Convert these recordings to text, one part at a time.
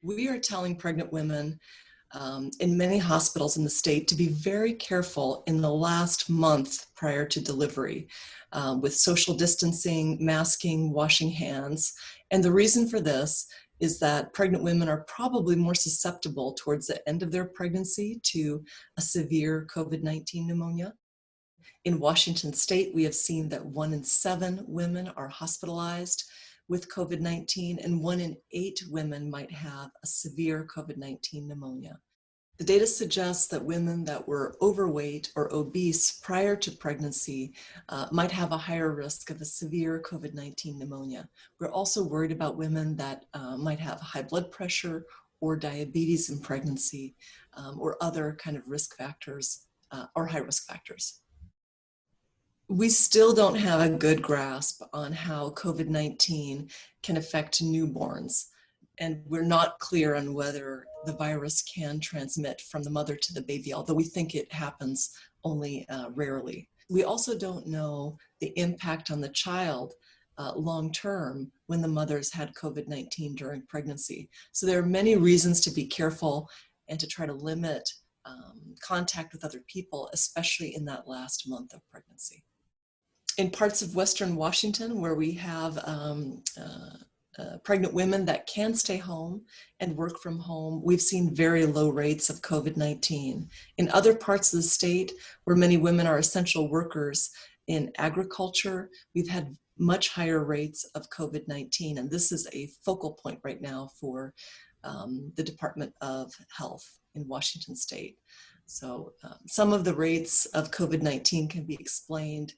We are telling pregnant women in many hospitals in the state to be very careful in the last month prior to delivery with social distancing, masking, washing hands. And the reason for this is that pregnant women are probably more susceptible towards the end of their pregnancy to a severe COVID-19 pneumonia. In Washington state, we have seen that 1 in 7 women are hospitalized with COVID-19, and 1 in 8 women might have a severe COVID-19 pneumonia. The data suggests that women that were overweight or obese prior to pregnancy might have a higher risk of a severe COVID-19 pneumonia. We're also worried about women that might have high blood pressure or diabetes in pregnancy or other kind of risk factors or high risk factors. We still don't have a good grasp on how COVID-19 can affect newborns, and we're not clear on whether the virus can transmit from the mother to the baby, although we think it happens only rarely. We also don't know the impact on the child long-term when the mother's had COVID-19 during pregnancy. So there are many reasons to be careful and to try to limit contact with other people, especially in that last month of pregnancy. In parts of Western Washington where we have pregnant women that can stay home and work from home, we've seen very low rates of COVID-19. In other parts of the state where many women are essential workers in agriculture, we've had much higher rates of COVID-19, and this is a focal point right now for the Department of Health in Washington state. So some of the rates of COVID-19 can be explained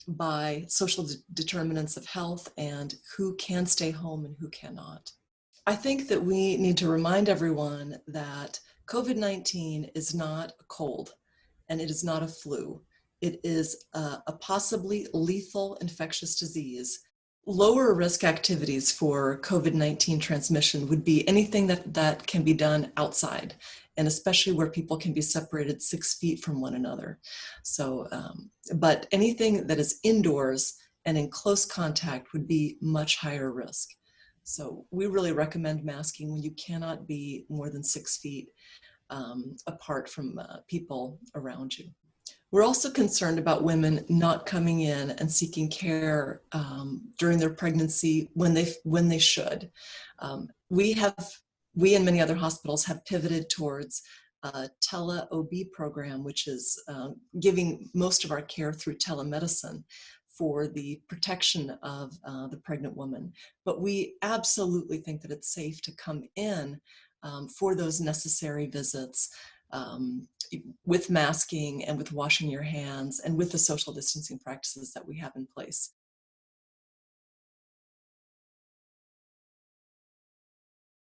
by social determinants of health and who can stay home and who cannot. I think that we need to remind everyone that COVID-19 is not a cold and it is not a flu. It is a possibly lethal infectious disease. Lower risk activities for COVID-19 transmission would be anything that can be done outside, and especially where people can be separated 6 feet from one another. So, but anything that is indoors and in close contact would be much higher risk. So we really recommend masking when you cannot be more than 6 feet apart from people around you. We're also concerned about women not coming in and seeking care during their pregnancy when they should. We and many other hospitals have pivoted towards a tele-OB program, which is giving most of our care through telemedicine for the protection of the pregnant woman. But we absolutely think that it's safe to come in for those necessary visits with masking and with washing your hands and with the social distancing practices that we have in place.